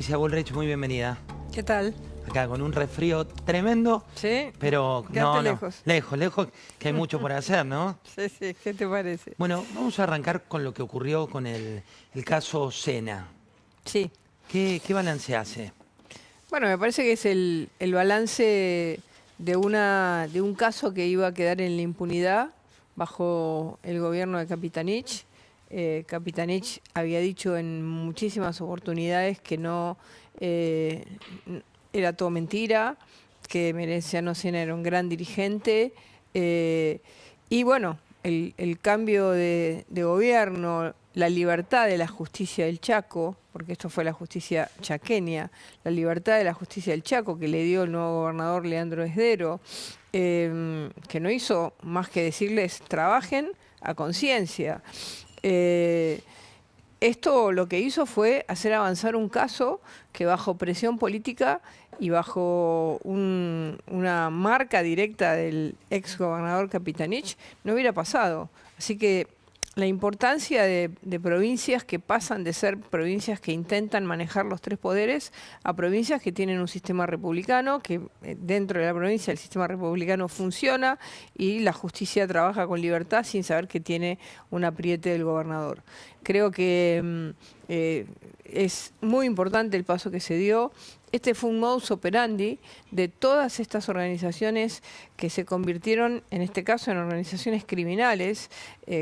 Patricia Bullrich, muy bienvenida. ¿Qué tal? Acá con un resfrío tremendo. ¿Sí? Pero Quédate lejos. lejos, que hay mucho por hacer, ¿no? Sí, ¿qué te parece? Bueno, vamos a arrancar con lo que ocurrió con el caso Sena. Sí. ¿Qué balance hace? Bueno, me parece que es el balance de un caso que iba a quedar en la impunidad bajo el gobierno de Capitanich. Capitanich había dicho en muchísimas oportunidades que no era todo mentira, que Merenciano Sena era un gran dirigente. Y bueno, el cambio de gobierno, la libertad de la justicia del Chaco, porque esto fue la justicia chaqueña, la libertad de la justicia del Chaco que le dio el nuevo gobernador Leandro Esdero, que no hizo más que decirles trabajen a conciencia. Esto lo que hizo fue hacer avanzar un caso que bajo presión política y bajo una marca directa del ex gobernador Capitanich no hubiera pasado. Así que la importancia de provincias que pasan de ser provincias que intentan manejar los tres poderes a provincias que tienen un sistema republicano, que dentro de la provincia el sistema republicano funciona y la justicia trabaja con libertad sin saber que tiene un apriete del gobernador. Creo que es muy importante el paso que se dio. Este fue un modus operandi de todas estas organizaciones que se convirtieron, en este caso, en organizaciones criminales,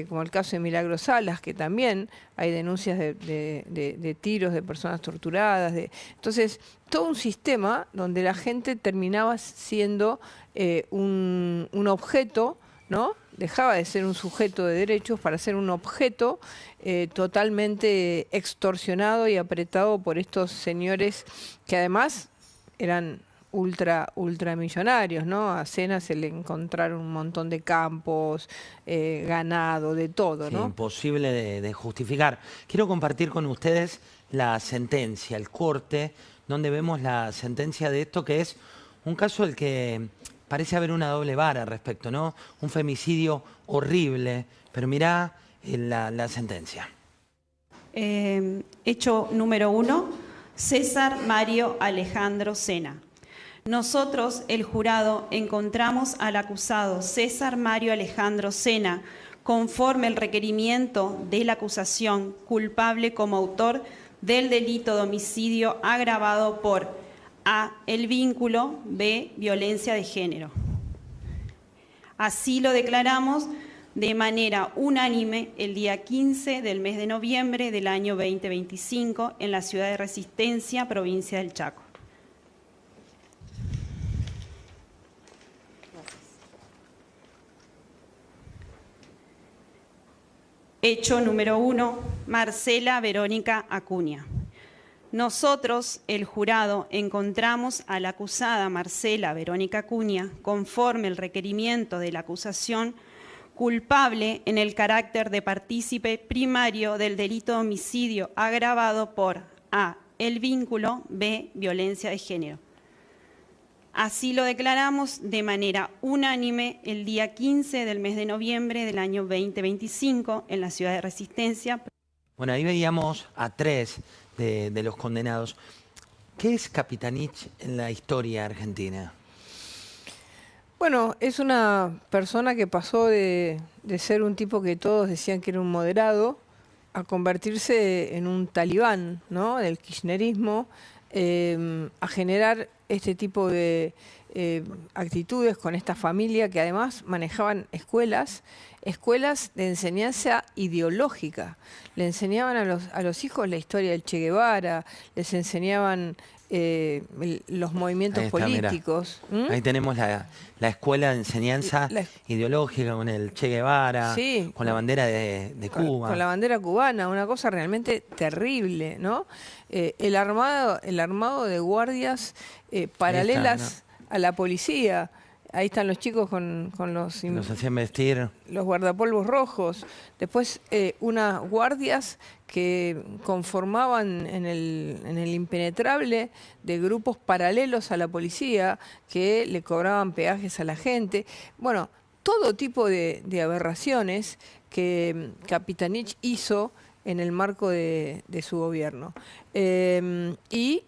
como el caso de Milagros Salas, que también hay denuncias de tiros de personas torturadas. Entonces, todo un sistema donde la gente terminaba siendo un objeto, ¿no? Dejaba de ser un sujeto de derechos para ser un objeto totalmente extorsionado y apretado por estos señores que además eran ultramillonarios, ¿no? A Sena se le encontraron un montón de campos, ganado, de todo, Sí, ¿no? imposible de justificar. Quiero compartir con ustedes la sentencia, el corte, donde vemos la sentencia de esto, que es un caso del que parece haber una doble vara al respecto, ¿no? Un femicidio horrible, pero mirá la sentencia. Hecho número 1, César Mario Alejandro Sena. Nosotros, el jurado, encontramos al acusado César Mario Alejandro Sena, conforme el requerimiento de la acusación, culpable como autor del delito de homicidio agravado por A, el vínculo, B, violencia de género. Así lo declaramos de manera unánime el día 15 del mes de noviembre del año 2025 en la ciudad de Resistencia, provincia del Chaco. Hecho número 1, Marcela Verónica Acuña. Nosotros, el jurado, encontramos a la acusada Marcela Verónica Acuña, conforme el requerimiento de la acusación, culpable en el carácter de partícipe primario del delito de homicidio agravado por A, el vínculo, B, violencia de género. Así lo declaramos de manera unánime el día 15 del mes de noviembre del año 2025 en la ciudad de Resistencia. Bueno, ahí veíamos a 3 de los condenados. ¿Qué es Capitanich en la historia argentina? Bueno, es una persona que pasó de ser un tipo que todos decían que era un moderado a convertirse en un talibán, ¿no? Del kirchnerismo, a generar este tipo de actitudes con esta familia que además manejaban escuelas de enseñanza ideológica. Le enseñaban a los hijos la historia del Che Guevara, les enseñaban los movimientos políticos. Ahí tenemos la escuela de enseñanza ideológica con el Che Guevara, sí, con la bandera de Cuba. Con la bandera cubana, una cosa realmente terrible, ¿no? El armado de guardias paralelas a la policía. Ahí están los chicos con los hacían vestir. Los guardapolvos rojos. Después unas guardias que conformaban en el impenetrable de grupos paralelos a la policía que le cobraban peajes a la gente. Bueno, todo tipo de aberraciones que Capitanich hizo en el marco de su gobierno. Y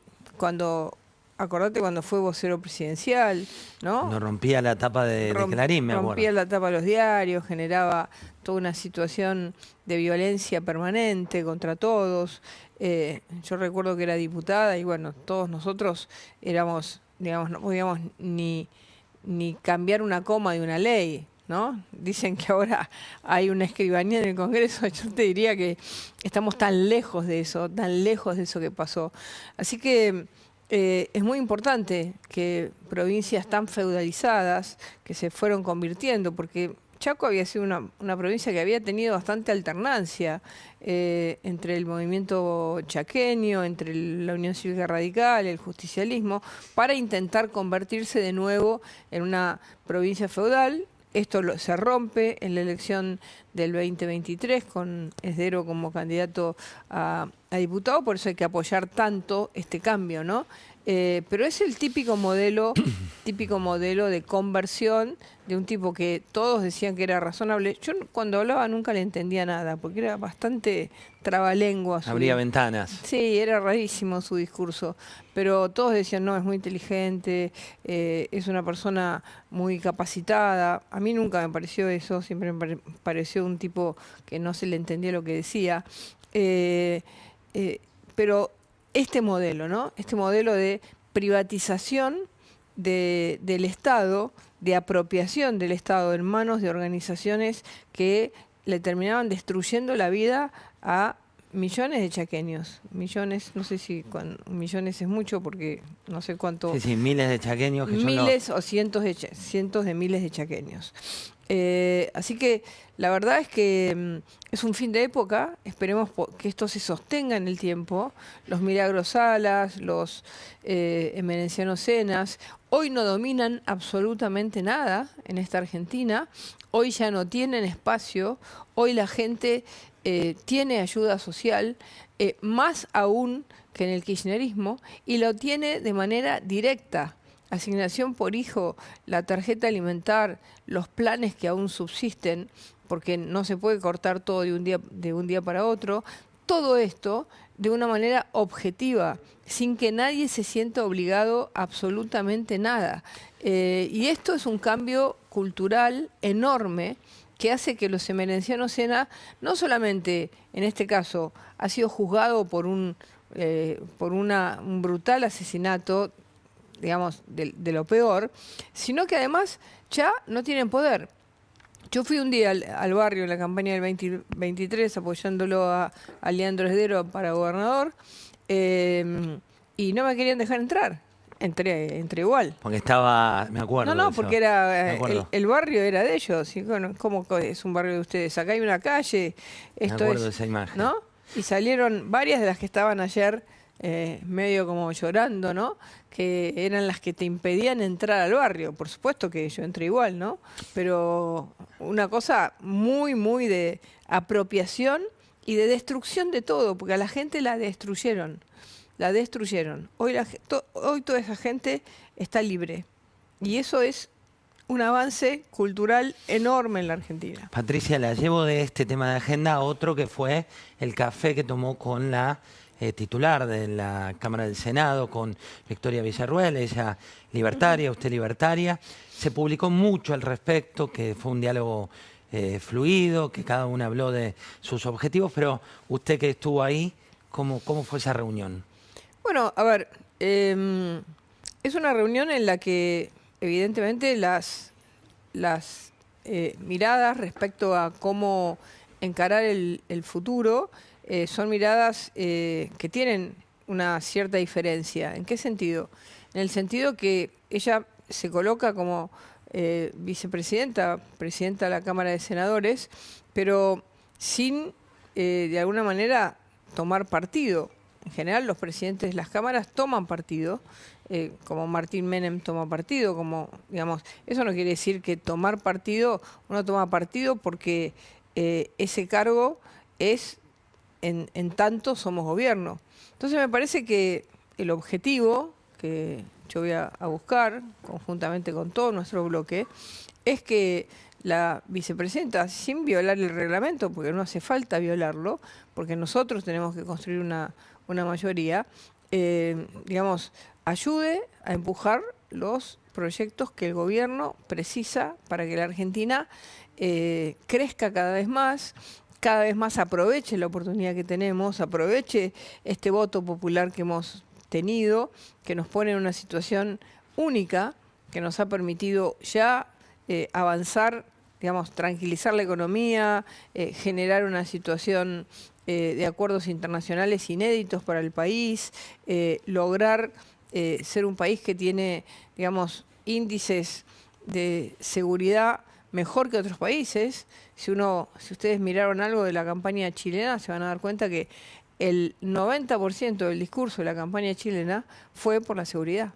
acordate cuando fue vocero presidencial, ¿no? No rompía la tapa de Clarín, me acuerdo. Rompía la tapa de los diarios, generaba toda una situación de violencia permanente contra todos. Yo recuerdo que era diputada y bueno, todos nosotros éramos, digamos, no podíamos ni cambiar una coma de una ley, ¿no? Dicen que ahora hay una escribanía en el Congreso. Yo te diría que estamos tan lejos de eso que pasó. Así que es muy importante que provincias tan feudalizadas que se fueron convirtiendo, porque Chaco había sido una provincia que había tenido bastante alternancia entre el movimiento chaqueño, entre la Unión Cívica Radical, el justicialismo, para intentar convertirse de nuevo en una provincia feudal. Esto se rompe en la elección del 2023 con Esdero como candidato a diputado, por eso hay que apoyar tanto este cambio, ¿no? Pero es el típico modelo de conversión de un tipo que todos decían que era razonable. Yo cuando hablaba nunca le entendía nada, porque era bastante trabalengua. Abría ventanas. Sí, era rarísimo su discurso, pero todos decían, no, es muy inteligente, es una persona muy capacitada. A mí nunca me pareció eso, siempre me pareció un tipo que no se le entendía lo que decía. Pero este modelo, ¿no? Este modelo de privatización del Estado, de apropiación del Estado en manos de organizaciones que le terminaban destruyendo la vida a millones de chaqueños. Millones, no sé si millones es mucho porque no sé cuánto. Sí, miles de chaqueños. Que miles o cientos de miles de chaqueños. Así que la verdad es que es un fin de época, esperemos que esto se sostenga en el tiempo. Los Milagros Salas, los Emerenciano Cenas, hoy no dominan absolutamente nada en esta Argentina, hoy ya no tienen espacio, hoy la gente tiene ayuda social, más aún que en el kirchnerismo, y lo tiene de manera directa. Asignación por hijo, la tarjeta alimentar, los planes que aún subsisten, porque no se puede cortar todo de un día para otro, todo esto de una manera objetiva, sin que nadie se sienta obligado a absolutamente nada. Y esto es un cambio cultural enorme que hace que los Emerenciano Sena, no solamente en este caso ha sido juzgado por un brutal asesinato, digamos, de lo peor, sino que además ya no tienen poder. Yo fui un día al barrio en la campaña del 2023 apoyándolo a Leandro Esdero para gobernador y no me querían dejar entrar. Entré igual. Porque estaba, me acuerdo. No, porque era el barrio era de ellos. Y bueno, ¿cómo es un barrio de ustedes? Acá hay una calle. Esto me acuerdo de esa imagen. ¿No? Y salieron varias de las que estaban ayer medio como llorando, ¿no? Que eran las que te impedían entrar al barrio. Por supuesto que yo entré igual, ¿no? Pero una cosa muy, muy de apropiación y de destrucción de todo, porque a la gente la destruyeron. La destruyeron. Hoy toda esa gente está libre. Y eso es un avance cultural enorme en la Argentina. Patricia, la llevo de este tema de agenda a otro que fue el café que tomó con la titular de la Cámara del Senado, con Victoria Villarruel, ella libertaria, usted libertaria. Se publicó mucho al respecto, que fue un diálogo fluido, que cada una habló de sus objetivos, pero usted que estuvo ahí, ¿cómo fue esa reunión? Bueno, a ver, es una reunión en la que evidentemente las miradas respecto a cómo encarar el futuro son miradas que tienen una cierta diferencia. ¿En qué sentido? En el sentido que ella se coloca como vicepresidenta, presidenta de la Cámara de Senadores, pero sin, de alguna manera, tomar partido. En general, los presidentes de las cámaras toman partido, como Martín Menem toma partido, como, digamos, eso no quiere decir que tomar partido, uno toma partido porque ese cargo es en tanto somos gobierno. Entonces me parece que el objetivo que yo voy a buscar, conjuntamente con todo nuestro bloque, es que la vicepresidenta, sin violar el reglamento, porque no hace falta violarlo, porque nosotros tenemos que construir una mayoría, digamos, ayude a empujar los proyectos que el gobierno precisa para que la Argentina crezca cada vez más aproveche la oportunidad que tenemos, aproveche este voto popular que hemos tenido, que nos pone en una situación única, que nos ha permitido ya avanzar, digamos, tranquilizar la economía, generar una situación de acuerdos internacionales inéditos para el país, lograr ser un país que tiene, digamos, índices de seguridad mejor que otros países. Si ustedes miraron algo de la campaña chilena, se van a dar cuenta que el 90% del discurso de la campaña chilena fue por la seguridad.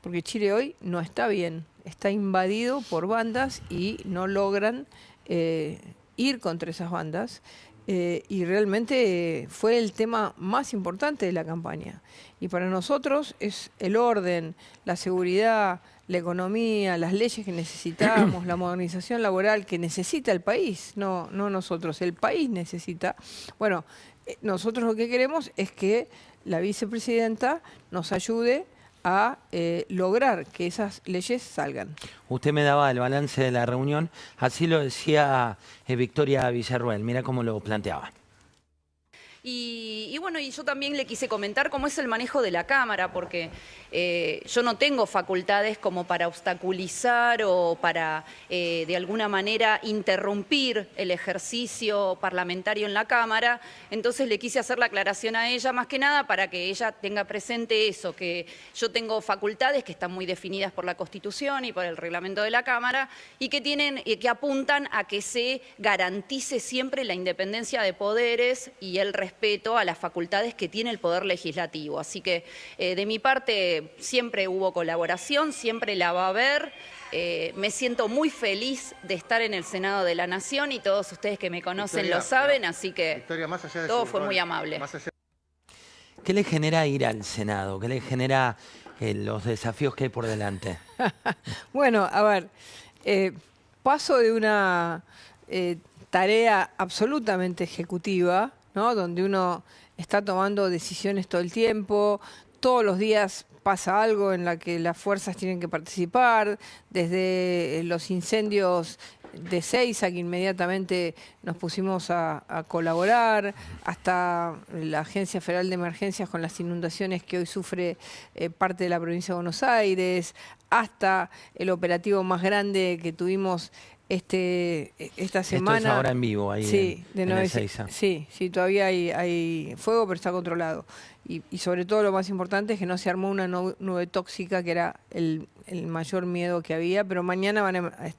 Porque Chile hoy no está bien, está invadido por bandas y no logran ir contra esas bandas. Y realmente fue el tema más importante de la campaña. Y para nosotros es el orden, la seguridad, la economía, las leyes que necesitamos, la modernización laboral que necesita el país, no nosotros, el país necesita. Bueno, nosotros lo que queremos es que la vicepresidenta nos ayude a lograr que esas leyes salgan. Usted me daba el balance de la reunión, así lo decía Victoria Villarruel, mira cómo lo planteaba. Y bueno, y yo también le quise comentar cómo es el manejo de la Cámara, porque yo no tengo facultades como para obstaculizar o para, de alguna manera, interrumpir el ejercicio parlamentario en la Cámara. Entonces le quise hacer la aclaración a ella, más que nada, para que ella tenga presente eso, que yo tengo facultades que están muy definidas por la Constitución y por el reglamento de la Cámara, y que apuntan a que se garantice siempre la independencia de poderes y el respeto a las facultades que tiene el Poder Legislativo. Así que de mi parte siempre hubo colaboración, siempre la va a haber. Me siento muy feliz de estar en el Senado de la Nación y todos ustedes que me conocen Victoria, lo saben, así que Victoria, más allá de todo fue muy amable. ¿Qué le genera ir al Senado? ¿Qué le genera los desafíos que hay por delante? Bueno, a ver, paso de una tarea absolutamente ejecutiva, ¿no? Donde uno está tomando decisiones todo el tiempo, todos los días pasa algo en la que las fuerzas tienen que participar, desde los incendios de Seiza, que inmediatamente nos pusimos a colaborar, hasta la Agencia Federal de Emergencias con las inundaciones que hoy sufre parte de la provincia de Buenos Aires, hasta el operativo más grande que tuvimos esta semana. Esto es ahora en vivo, ahí sí, en Ezeiza. Sí, todavía hay fuego, pero está controlado. Y sobre todo lo más importante es que no se armó una nube tóxica, que era el mayor miedo que había, pero mañana van a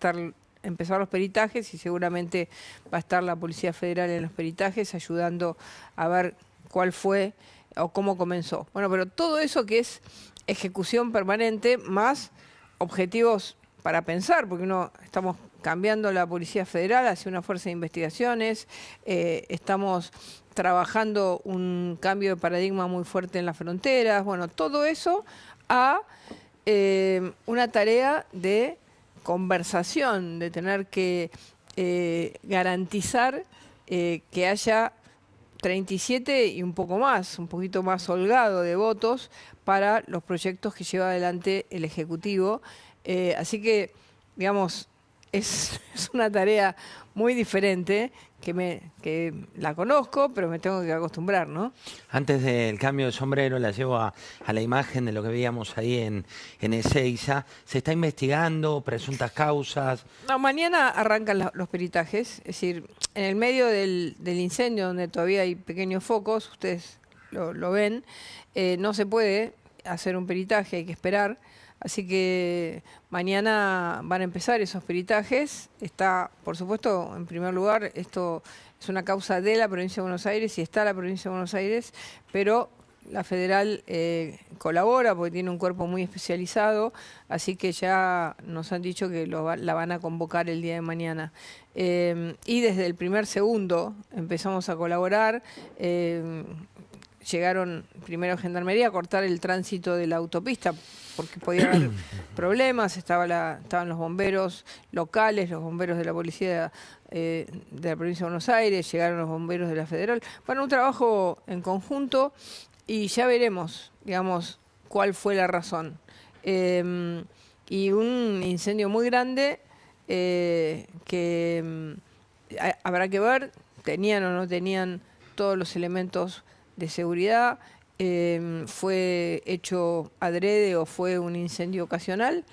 empezar los peritajes y seguramente va a estar la Policía Federal en los peritajes ayudando a ver cuál fue o cómo comenzó. Bueno, pero todo eso que es ejecución permanente más objetivos para pensar, porque estamos cambiando la Policía Federal hacia una fuerza de investigaciones, estamos trabajando un cambio de paradigma muy fuerte en las fronteras, bueno, todo eso a una tarea de conversación, de tener que garantizar que haya 37 y un poco más, un poquito más holgado de votos para los proyectos que lleva adelante el Ejecutivo. Así que, digamos, es una tarea muy diferente que la conozco, pero me tengo que acostumbrar, ¿no? Antes del cambio de sombrero, la llevo a la imagen de lo que veíamos ahí en Ezeiza. ¿Se está investigando presuntas causas? No, mañana arrancan los peritajes, es decir, en el medio del incendio, donde todavía hay pequeños focos, ustedes lo ven, no se puede hacer un peritaje, hay que esperar. Así que mañana van a empezar esos peritajes. Está, por supuesto, en primer lugar, esto es una causa de la provincia de Buenos Aires y está la provincia de Buenos Aires, pero la federal colabora porque tiene un cuerpo muy especializado, así que ya nos han dicho que la van a convocar el día de mañana. Y desde el primer segundo empezamos a colaborar. Llegaron primero Gendarmería a cortar el tránsito de la autopista porque podía haber problemas, estaban los bomberos locales, los bomberos de la policía de la provincia de Buenos Aires, llegaron los bomberos de la Federal. Bueno, un trabajo en conjunto y ya veremos, digamos, cuál fue la razón. Y un incendio muy grande que habrá que ver, tenían o no tenían todos los elementos de seguridad, fue hecho adrede o fue un incendio ocasional.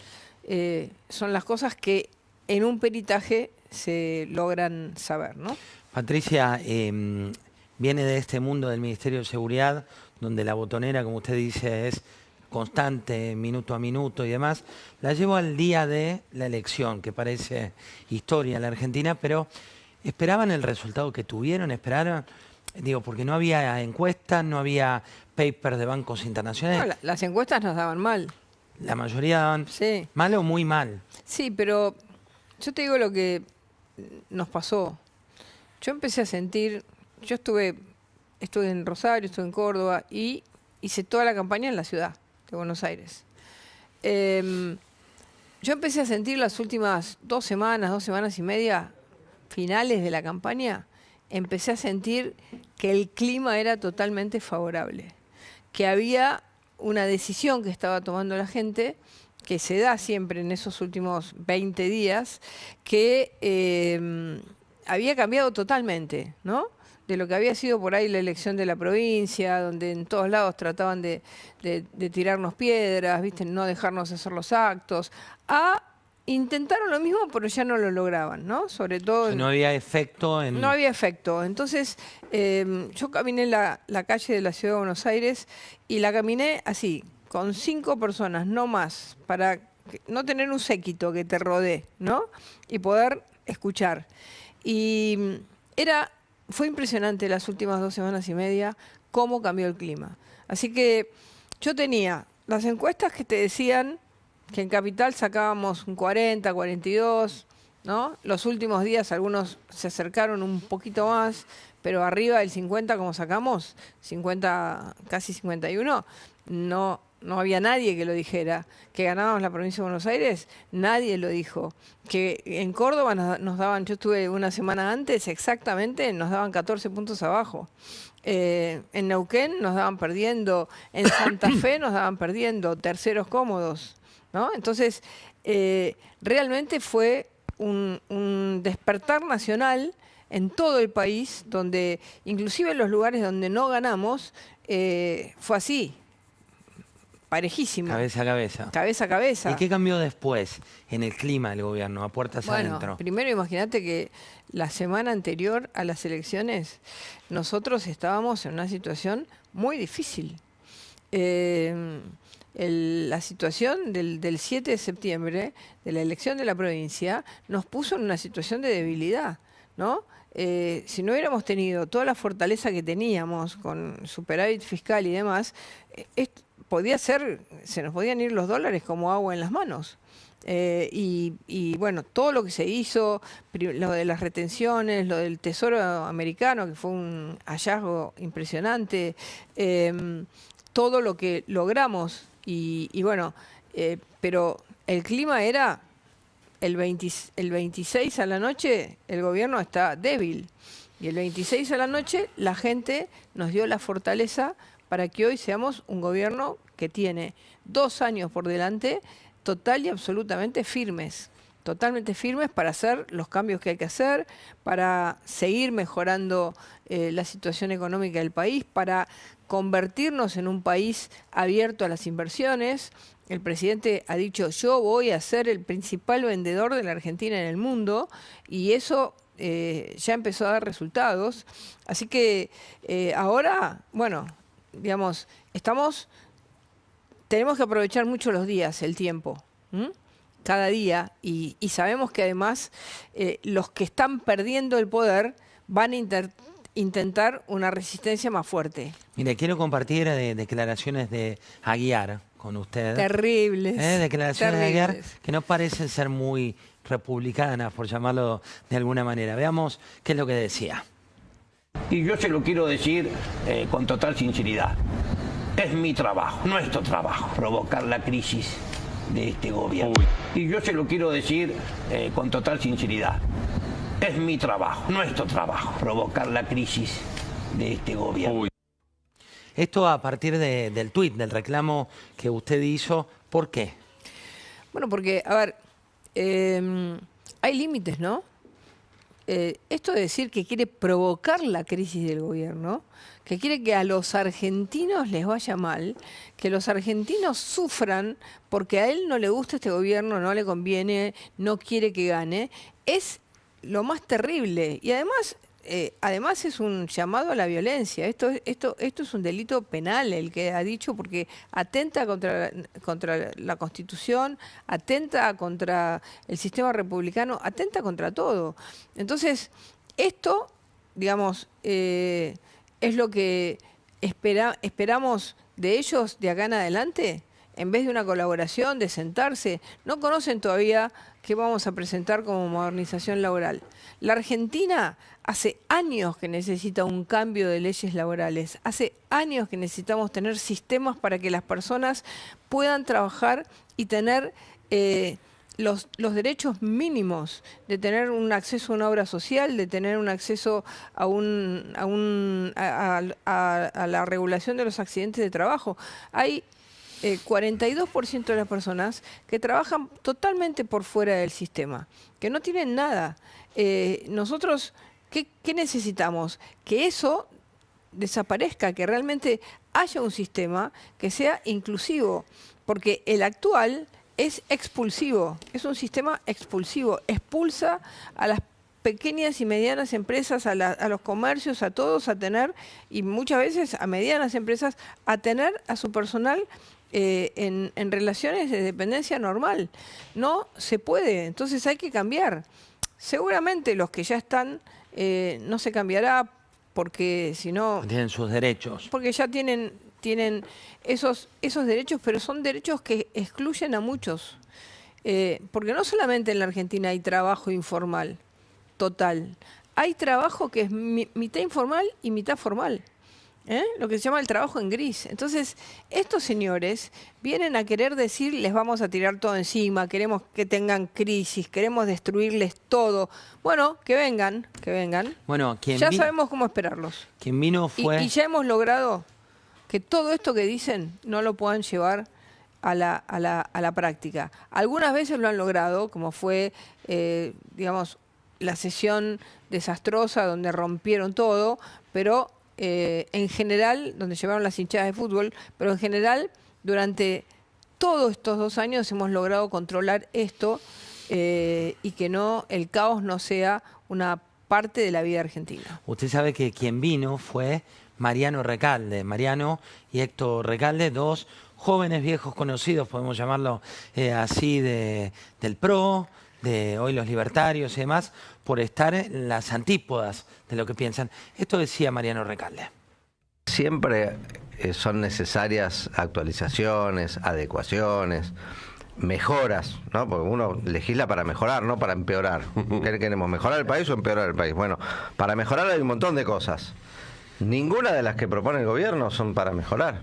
Son las cosas que en un peritaje se logran saber, ¿no? Patricia, viene de este mundo del Ministerio de Seguridad, donde la botonera, como usted dice, es constante, minuto a minuto y demás. La llevo al día de la elección, que parece historia en la Argentina, pero ¿esperaban el resultado que tuvieron? ¿Esperaron? Digo, porque no había encuestas, no había papers de bancos internacionales. No, las encuestas nos daban mal. La mayoría daban Sí. mal o muy mal. Sí, pero yo te digo lo que nos pasó. Yo empecé a sentir, yo estuve en Rosario, estuve en Córdoba y hice toda la campaña en la ciudad de Buenos Aires. Yo empecé a sentir las últimas 2 semanas y media, finales de la campaña, empecé a sentir que el clima era totalmente favorable, que había una decisión que estaba tomando la gente, que se da siempre en esos últimos 20 días, que había cambiado totalmente, ¿no? De lo que había sido por ahí la elección de la provincia, donde en todos lados trataban de tirarnos piedras, ¿viste? No dejarnos hacer los actos, a intentaron lo mismo, pero ya no lo lograban, ¿no? Sobre todo... O sea, no había efecto en... No había efecto. Entonces, yo caminé la calle de la Ciudad de Buenos Aires y la caminé así, con 5 personas, no más, para no tener un séquito que te rodee, ¿no? Y poder escuchar. Y fue impresionante las últimas 2 semanas y media cómo cambió el clima. Así que yo tenía las encuestas que te decían que en Capital sacábamos un 40, 42, ¿no? Los últimos días algunos se acercaron un poquito más, pero arriba del 50 como sacamos, 50, casi 51, no había nadie que lo dijera. Que ganábamos la provincia de Buenos Aires, nadie lo dijo. Que en Córdoba nos daban, yo estuve una semana antes, exactamente, nos daban 14 puntos abajo. En Neuquén nos daban perdiendo, en Santa Fe nos daban perdiendo, terceros cómodos, ¿no? Entonces, realmente fue un despertar nacional en todo el país, donde inclusive en los lugares donde no ganamos, fue así. Parejísimo. Cabeza a cabeza. Cabeza a cabeza. ¿Y qué cambió después en el clima del gobierno, a puertas adentro? Primero imagínate que la semana anterior a las elecciones nosotros estábamos en una situación muy difícil. La situación del 7 de septiembre, de la elección de la provincia, nos puso en una situación de debilidad, ¿no? Si no hubiéramos tenido toda la fortaleza que teníamos con superávit fiscal y demás, podía ser, se nos podían ir los dólares como agua en las manos. Y bueno, todo lo que se hizo, lo de las retenciones, lo del Tesoro americano, que fue un hallazgo impresionante, todo lo que logramos, y bueno, pero el clima era, el 26 a la noche, el gobierno está débil, y el 26 a la noche la gente nos dio la fortaleza para que hoy seamos un gobierno que tiene 2 años por delante total y absolutamente firmes, totalmente firmes para hacer los cambios que hay que hacer, para seguir mejorando la situación económica del país, para convertirnos en un país abierto a las inversiones. El presidente ha dicho, yo voy a ser el principal vendedor de la Argentina en el mundo, y eso ya empezó a dar resultados. Así que ahora, bueno, digamos, tenemos que aprovechar mucho los días, el tiempo, cada día, y sabemos que además los que están perdiendo el poder van a intentar una resistencia más fuerte. Mire, quiero compartir declaraciones de Aguiar con usted. Terribles. Declaraciones terribles. de Aguiar que no parecen ser muy republicanas, por llamarlo de alguna manera. Veamos qué es lo que decía. Y yo se lo quiero decir con total sinceridad. Es mi trabajo, nuestro trabajo, provocar la crisis de este gobierno. Y yo se lo quiero decir con total sinceridad. Es mi trabajo, nuestro trabajo, provocar la crisis de este gobierno. Esto a partir del tuit, del reclamo que usted hizo. ¿Por qué? Bueno, porque, a ver, hay límites, ¿no? Esto de decir que quiere provocar la crisis del gobierno, que quiere que a los argentinos les vaya mal, que los argentinos sufran porque a él no le gusta este gobierno, no le conviene, no quiere que gane, es lo más terrible. Y además es un llamado a la violencia. Esto es un delito penal, el que ha dicho, porque atenta contra la Constitución, atenta contra el sistema republicano, atenta contra todo. Entonces, esto, digamos, es lo que esperamos de ellos de acá en adelante, en vez de una colaboración, de sentarse. No conocen todavía qué vamos a presentar como modernización laboral. La Argentina hace años que necesita un cambio de leyes laborales. Hace años que necesitamos tener sistemas para que las personas puedan trabajar y tener los derechos mínimos, de tener un acceso a una obra social, de tener un acceso a la regulación de los accidentes de trabajo. Hay 42% de las personas que trabajan totalmente por fuera del sistema, que no tienen nada. Nosotros, ¿qué necesitamos? Que eso desaparezca, que realmente haya un sistema que sea inclusivo, porque el actual es expulsivo, es un sistema expulsivo, expulsa a las pequeñas y medianas empresas, a los comercios, a todos a tener, y muchas veces a medianas empresas, a tener a su personal en relaciones de dependencia normal. No se puede, entonces hay que cambiar. Seguramente los que ya están no se cambiará porque si no... Tienen sus derechos. Porque ya tienen esos derechos, pero son derechos que excluyen a muchos. Porque no solamente en la Argentina hay trabajo informal, total. Hay trabajo que es mitad informal y mitad formal. Lo que se llama el trabajo en gris. Entonces, estos señores vienen a querer decir, les vamos a tirar todo encima, queremos que tengan crisis, queremos destruirles todo. Bueno, que vengan. Bueno, ya sabemos cómo esperarlos. Quien vino fue... Y ya hemos logrado que todo esto que dicen no lo puedan llevar a la práctica. Algunas veces lo han logrado, como fue, digamos, la sesión desastrosa donde rompieron todo, pero... en general, donde llevaron las hinchadas de fútbol, pero en general, durante todos estos 2 años hemos logrado controlar esto y que el caos no sea una parte de la vida argentina. Usted sabe que quien vino fue Mariano Recalde. Mariano y Héctor Recalde, 2 jóvenes viejos conocidos, podemos llamarlo así, del PRO, de hoy los libertarios y demás, por estar en las antípodas de lo que piensan. Esto decía Mariano Recalde. Siempre son necesarias actualizaciones, adecuaciones, mejoras, ¿no? Porque uno legisla para mejorar, no para empeorar. ¿Qué queremos? ¿Mejorar el país o empeorar el país? Bueno, para mejorar hay un montón de cosas. Ninguna de las que propone el gobierno son para mejorar.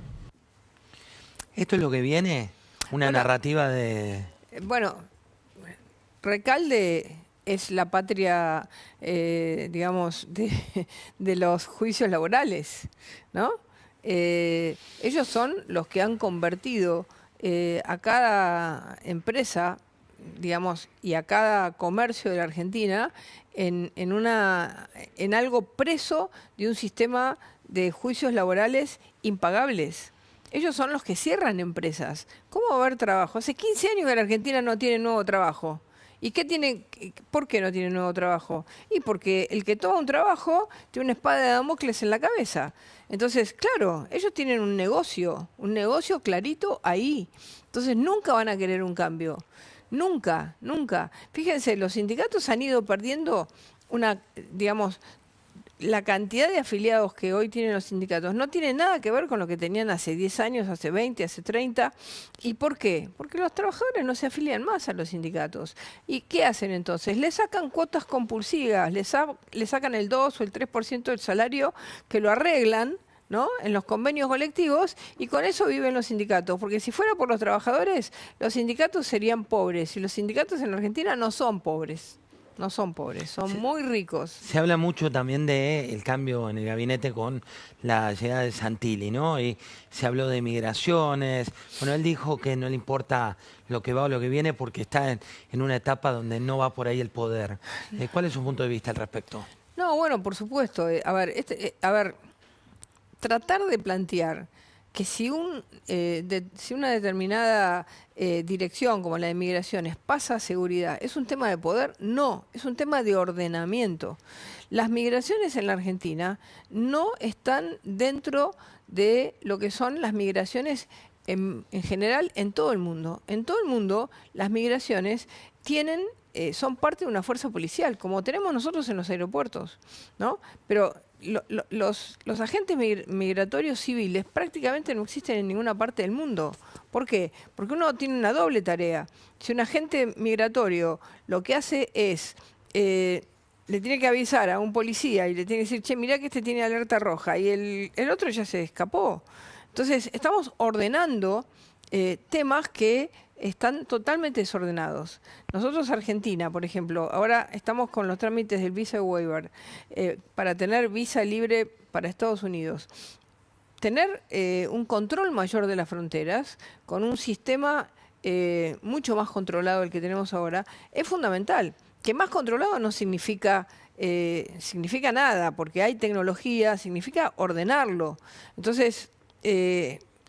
¿Esto es lo que viene? ¿Una narrativa de...? Bueno, Recalde es la patria, digamos, de los juicios laborales, ¿no? Ellos son los que han convertido a cada empresa, digamos, y a cada comercio de la Argentina en algo preso de un sistema de juicios laborales impagables. Ellos son los que cierran empresas. ¿Cómo va a haber trabajo? Hace 15 años que la Argentina no tiene nuevo trabajo. ¿Y por qué no tiene nuevo trabajo? Y porque el que toma un trabajo tiene una espada de Damocles en la cabeza. Entonces, claro, ellos tienen un negocio clarito ahí. Entonces nunca van a querer un cambio. Nunca. Fíjense, los sindicatos han ido perdiendo la cantidad de afiliados que hoy tienen los sindicatos no tiene nada que ver con lo que tenían hace 10 años, hace 20, hace 30. ¿Y por qué? Porque los trabajadores no se afilian más a los sindicatos. ¿Y qué hacen entonces? Les sacan cuotas compulsivas, les sacan el 2 o el 3% del salario, que lo arreglan, ¿no?, en los convenios colectivos, y con eso viven los sindicatos. Porque si fuera por los trabajadores, los sindicatos serían pobres, y los sindicatos en la Argentina no son pobres. no son pobres, son muy ricos. Se habla mucho también del cambio en el gabinete con la llegada de Santilli, ¿no? Y se habló de migraciones. Bueno, él dijo que no le importa lo que va o lo que viene porque está en una etapa donde no va por ahí el poder. ¿Cuál es su punto de vista al respecto? No, bueno, por supuesto. A ver, tratar de plantear que si una determinada dirección como la de migraciones pasa a seguridad, ¿es un tema de poder? No, es un tema de ordenamiento. Las migraciones en la Argentina no están dentro de lo que son las migraciones en general en todo el mundo. En todo el mundo las migraciones son parte de una fuerza policial, como tenemos nosotros en los aeropuertos, ¿no? Pero los agentes migratorios civiles prácticamente no existen en ninguna parte del mundo. ¿Por qué? Porque uno tiene una doble tarea. Si un agente migratorio lo que hace es, le tiene que avisar a un policía y le tiene que decir, che, mirá que este tiene alerta roja, y el otro ya se escapó. Entonces, estamos ordenando temas que están totalmente desordenados. Nosotros, Argentina, por ejemplo, ahora estamos con los trámites del visa waiver para tener visa libre para Estados Unidos. Tener un control mayor de las fronteras con un sistema mucho más controlado del que tenemos ahora es fundamental. Que más controlado no significa nada, porque hay tecnología, significa ordenarlo. Entonces,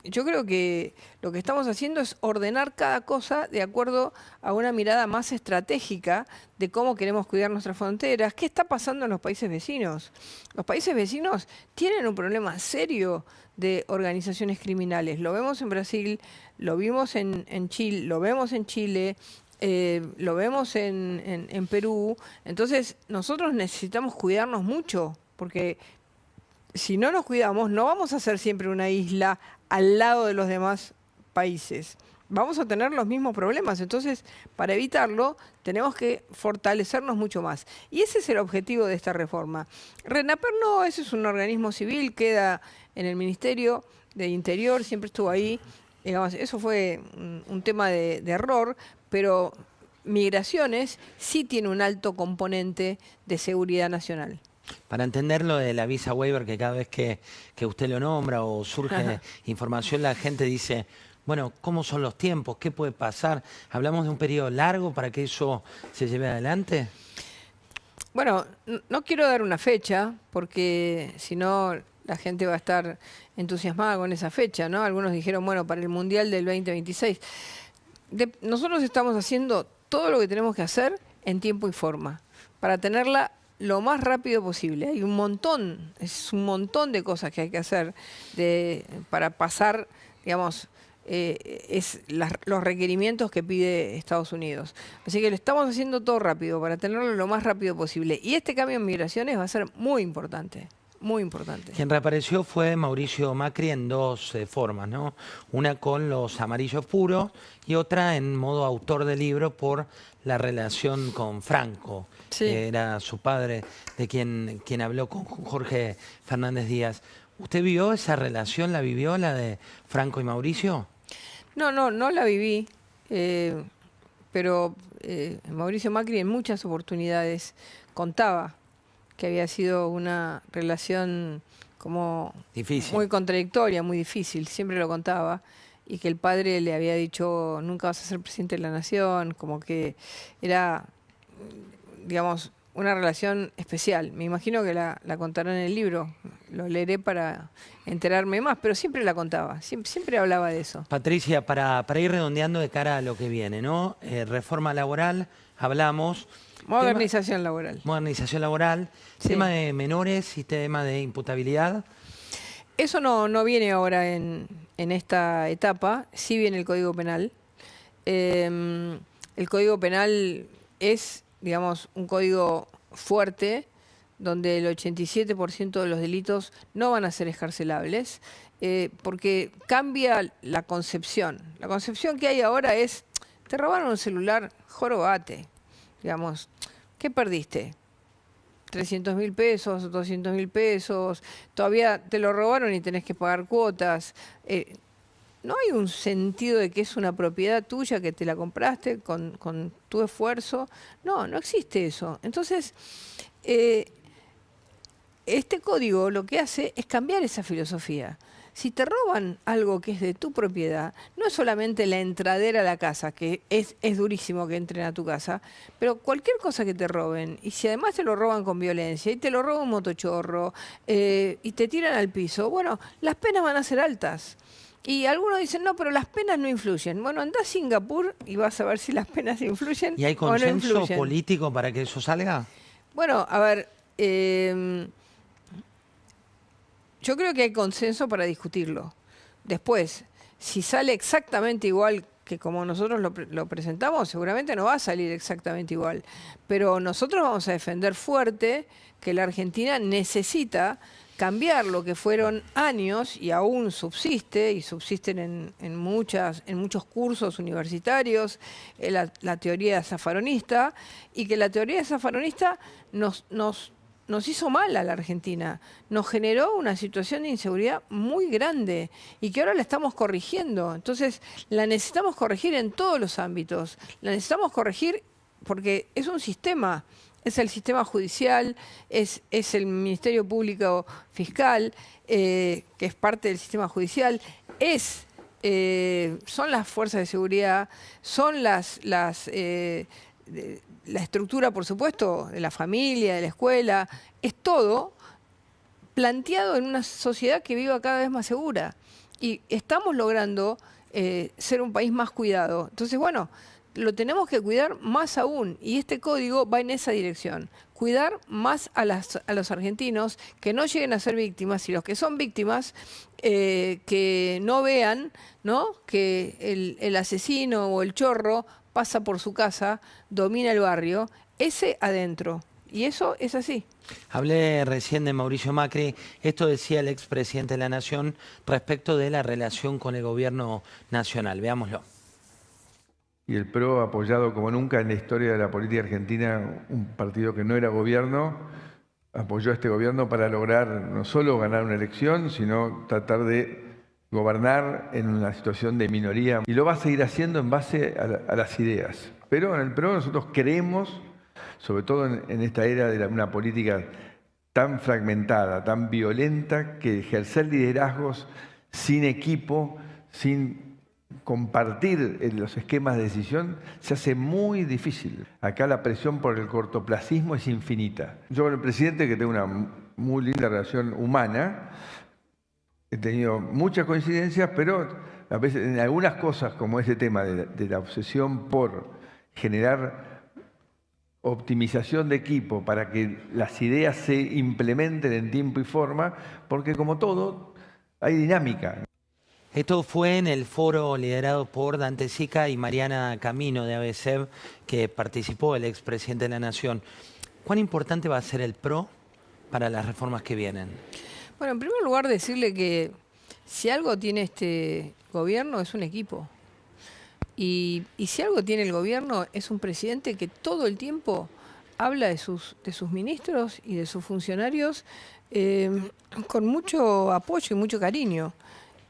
yo creo que lo que estamos haciendo es ordenar cada cosa de acuerdo a una mirada más estratégica de cómo queremos cuidar nuestras fronteras. ¿Qué está pasando en los países vecinos? Los países vecinos tienen un problema serio de organizaciones criminales. Lo vemos en Brasil, lo vimos en Chile, lo vemos en Chile, lo vemos en Perú. Entonces, nosotros necesitamos cuidarnos mucho, porque si no nos cuidamos, no vamos a ser siempre una isla al lado de los demás países. Vamos a tener los mismos problemas. Entonces, para evitarlo, tenemos que fortalecernos mucho más. Y ese es el objetivo de esta reforma. RENAPER no, ese es un organismo civil, queda en el Ministerio de Interior, siempre estuvo ahí. Digamos, eso fue un tema de error, pero migraciones sí tiene un alto componente de seguridad nacional. Para entender lo de la visa waiver, que cada vez que usted lo nombra o surge información, la gente dice, bueno, ¿cómo son los tiempos? ¿Qué puede pasar? ¿Hablamos de un periodo largo para que eso se lleve adelante? Bueno, no quiero dar una fecha, porque si no la gente va a estar entusiasmada con esa fecha, ¿no? Algunos dijeron, bueno, para el Mundial del 2026. Nosotros estamos haciendo todo lo que tenemos que hacer en tiempo y forma, para tenerla lo más rápido posible. Hay un montón de cosas que hay que hacer para pasar, digamos, los requerimientos que pide Estados Unidos. Así que lo estamos haciendo todo rápido para tenerlo lo más rápido posible. Y este cambio en migraciones va a ser muy importante. Muy importante. Quien reapareció fue Mauricio Macri en dos formas, ¿no? Una con los amarillos puros y otra en modo autor de libro por la relación con Franco, sí, que era su padre, de quien habló con Jorge Fernández Díaz. ¿Usted vio esa relación, la vivió, la de Franco y Mauricio? No la viví, pero Mauricio Macri en muchas oportunidades contaba que había sido una relación como difícil, muy contradictoria, muy difícil, siempre lo contaba, y que el padre le había dicho, nunca vas a ser presidente de la nación, como que era, digamos, una relación especial. Me imagino que la contarán en el libro, lo leeré para enterarme más, pero siempre la contaba, siempre hablaba de eso. Patricia, para ir redondeando de cara a lo que viene, ¿no? Reforma laboral, hablamos. Modernización laboral. Modernización laboral, sí. Tema de menores y tema de imputabilidad. Eso no viene ahora en esta etapa, sí viene el Código Penal. El Código Penal es, digamos, un código fuerte, donde el 87% de los delitos no van a ser excarcelables, porque cambia la concepción. La concepción que hay ahora es, te robaron un celular, jorobate. Digamos, ¿qué perdiste? 300.000 pesos, 200.000 pesos, todavía te lo robaron y tenés que pagar cuotas. no hay un sentido de que es una propiedad tuya, que te la compraste con tu esfuerzo. No, no existe eso. Entonces, este código lo que hace es cambiar esa filosofía. Si te roban algo que es de tu propiedad, no es solamente la entradera a la casa, que es durísimo que entren a tu casa, pero cualquier cosa que te roben, y si además te lo roban con violencia, y te lo roba un motochorro, y te tiran al piso, bueno, las penas van a ser altas. Y algunos dicen, no, pero las penas no influyen. Bueno, anda a Singapur y vas a ver si las penas influyen. ¿Y hay o no consenso influyen. político para que eso salga? Bueno, a ver, yo creo que hay consenso para discutirlo. Después, si sale exactamente igual que como nosotros lo presentamos, seguramente no va a salir exactamente igual. Pero nosotros vamos a defender fuerte que la Argentina necesita cambiar lo que fueron años, y aún subsiste, y subsisten en muchos cursos universitarios, la teoría zafaronista, y que la teoría zafaronista nos hizo mal a la Argentina, nos generó una situación de inseguridad muy grande y que ahora la estamos corrigiendo. Entonces, la necesitamos corregir en todos los ámbitos. La necesitamos corregir porque es un sistema, es el sistema judicial, es el Ministerio Público Fiscal, que es parte del sistema judicial, son las fuerzas de seguridad, son la estructura, por supuesto, de la familia, de la escuela, es todo planteado en una sociedad que viva cada vez más segura. Y estamos logrando ser un país más cuidado. Entonces, bueno, lo tenemos que cuidar más aún, y este código va en esa dirección. Cuidar más a los argentinos, que no lleguen a ser víctimas, y los que son víctimas, que no vean, ¿no?, que el asesino o el chorro pasa por su casa, domina el barrio, ese adentro. Y eso es así. Hablé recién de Mauricio Macri. Esto decía el expresidente de la Nación respecto de la relación con el gobierno nacional. Veámoslo. Y el PRO, apoyado como nunca en la historia de la política argentina, un partido que no era gobierno, apoyó a este gobierno para lograr no solo ganar una elección, sino tratar de gobernar en una situación de minoría. Y lo va a seguir haciendo en base a las ideas. Pero en el PRO nosotros creemos, sobre todo en esta era de una política tan fragmentada, tan violenta, que ejercer liderazgos sin equipo, sin compartir los esquemas de decisión, se hace muy difícil. Acá la presión por el cortoplacismo es infinita. Yo con el presidente, que tengo una muy linda relación humana, he tenido muchas coincidencias, pero a veces en algunas cosas, como ese tema de la obsesión por generar optimización de equipo para que las ideas se implementen en tiempo y forma, porque como todo, hay dinámica. Esto fue en el foro liderado por Dante Sica y Mariana Camino de ABCEB, que participó el expresidente de la Nación. ¿Cuán importante va a ser el PRO para las reformas que vienen? Bueno, en primer lugar decirle que si algo tiene este gobierno es un equipo. Y si algo tiene el gobierno es un presidente que todo el tiempo habla de sus ministros y de sus funcionarios con mucho apoyo y mucho cariño.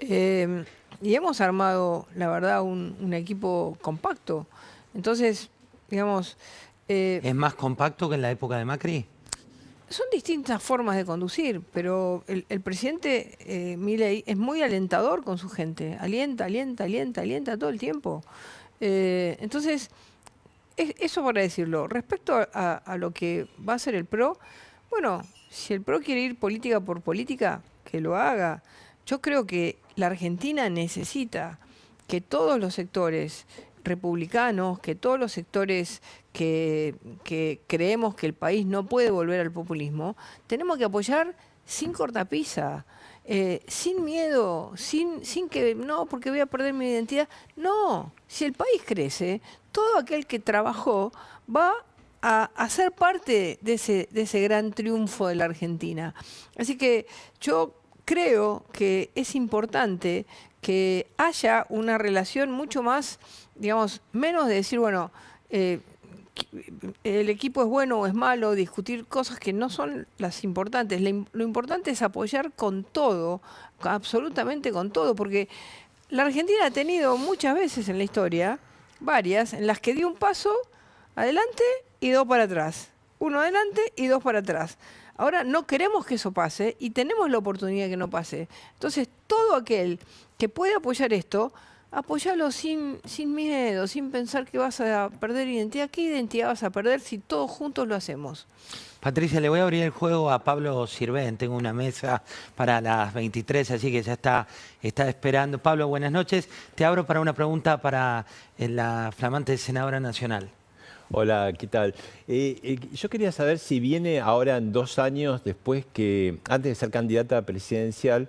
Y hemos armado, la verdad, un equipo compacto. Entonces, digamos... ¿Es más compacto que en la época de Macri? Son distintas formas de conducir, pero el presidente Milei es muy alentador con su gente. Alienta todo el tiempo. Entonces, eso para decirlo. Respecto a lo que va a hacer el PRO, bueno, si el PRO quiere ir política por política, que lo haga. Yo creo que la Argentina necesita que todos los sectores republicanos, que todos los sectores que creemos que el país no puede volver al populismo, tenemos que apoyar sin cortapisa, sin miedo, sin que, no, porque voy a perder mi identidad. No, si el país crece, todo aquel que trabajó va a ser parte de ese gran triunfo de la Argentina. Así que yo creo que es importante que haya una relación mucho más, digamos, menos de decir, bueno, el equipo es bueno o es malo, discutir cosas que no son las importantes. Lo importante es apoyar con todo, absolutamente con todo, porque la Argentina ha tenido muchas veces en la historia, varias, en las que dio un paso adelante y dos para atrás. Uno adelante y dos para atrás. Ahora no queremos que eso pase y tenemos la oportunidad de que no pase. Entonces, todo aquel que puede apoyar esto, apóyalo sin miedo, sin pensar que vas a perder identidad. ¿Qué identidad vas a perder si todos juntos lo hacemos? Patricia, le voy a abrir el juego a Pablo Sirven. Tengo una mesa para las 23, así que ya está esperando. Pablo, buenas noches. Te abro para una pregunta para la flamante senadora nacional. Hola, ¿qué tal? Yo quería saber si viene ahora en 2 años después que, antes de ser candidata presidencial,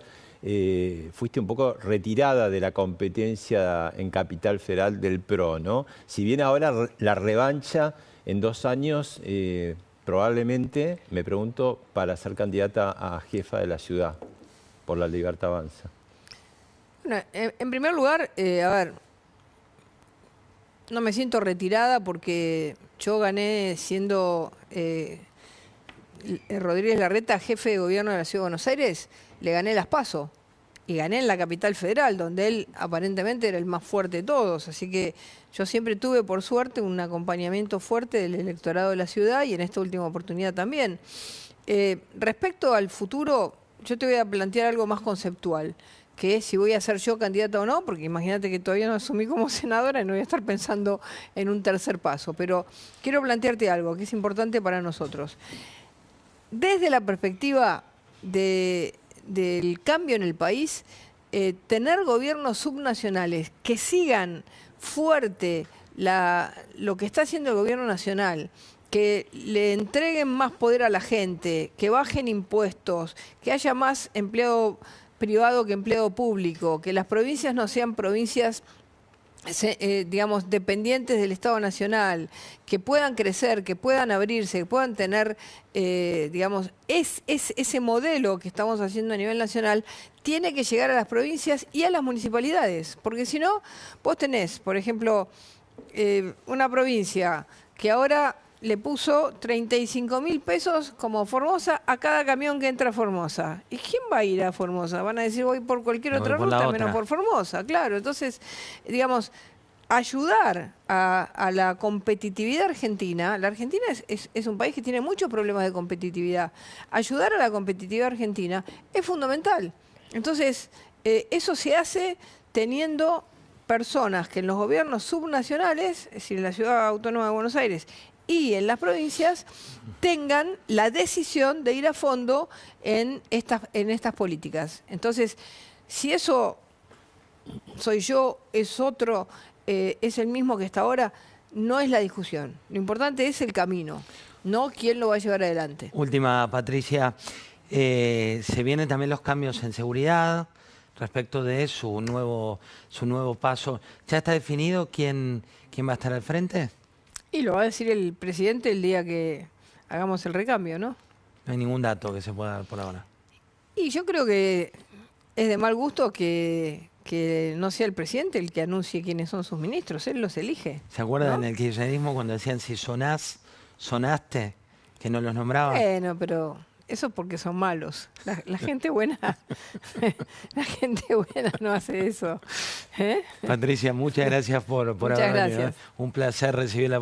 fuiste un poco retirada de la competencia en Capital Federal del PRO, ¿no? Si viene ahora la revancha en 2 años, probablemente, me pregunto, para ser candidata a jefa de la ciudad, por La Libertad Avanza. Bueno, en primer lugar, a ver, no me siento retirada porque yo gané siendo Rodríguez Larreta jefe de gobierno de la Ciudad de Buenos Aires, le gané las PASO y gané en la Capital Federal, donde él aparentemente era el más fuerte de todos. Así que yo siempre tuve, por suerte, un acompañamiento fuerte del electorado de la ciudad y en esta última oportunidad también. Respecto al futuro, yo te voy a plantear algo más conceptual, que es si voy a ser yo candidata o no, porque imagínate que todavía no asumí como senadora y no voy a estar pensando en un tercer paso. Pero quiero plantearte algo que es importante para nosotros. Desde la perspectiva del cambio en el país, tener gobiernos subnacionales que sigan fuerte lo que está haciendo el gobierno nacional, que le entreguen más poder a la gente, que bajen impuestos, que haya más empleo privado que empleo público, que las provincias no sean provincias digamos, dependientes del Estado Nacional, que puedan crecer, que puedan abrirse, que puedan tener, digamos, ese modelo que estamos haciendo a nivel nacional, tiene que llegar a las provincias y a las municipalidades, porque si no, vos tenés, por ejemplo, una provincia que ahora le puso 35.000 pesos como Formosa a cada camión que entra a Formosa. ¿Y quién va a ir a Formosa? Van a decir, voy por cualquier otra ruta, menos por Formosa. Claro, entonces, digamos, ayudar a la competitividad argentina. La Argentina es un país que tiene muchos problemas de competitividad. Ayudar a la competitividad argentina es fundamental. Entonces, eso se hace teniendo personas que en los gobiernos subnacionales, es decir, en la Ciudad Autónoma de Buenos Aires y en las provincias, tengan la decisión de ir a fondo en estas políticas. Entonces, si eso soy yo, es otro, es el mismo que está ahora, no es la discusión. Lo importante es el camino, no quién lo va a llevar adelante. Última, Patricia. Se vienen también los cambios en seguridad respecto de su nuevo paso. ¿Ya está definido quién va a estar al frente? Y lo va a decir el presidente el día que hagamos el recambio, ¿no? No hay ningún dato que se pueda dar por ahora. Y yo creo que es de mal gusto que no sea el presidente el que anuncie quiénes son sus ministros, él los elige. ¿Se acuerdan ¿no? en el kirchnerismo cuando decían si sonaste, que no los nombraban? Bueno, pero eso es porque son malos. La gente buena, la gente buena no hace eso. Patricia, muchas gracias por haber venido. Un placer recibirla.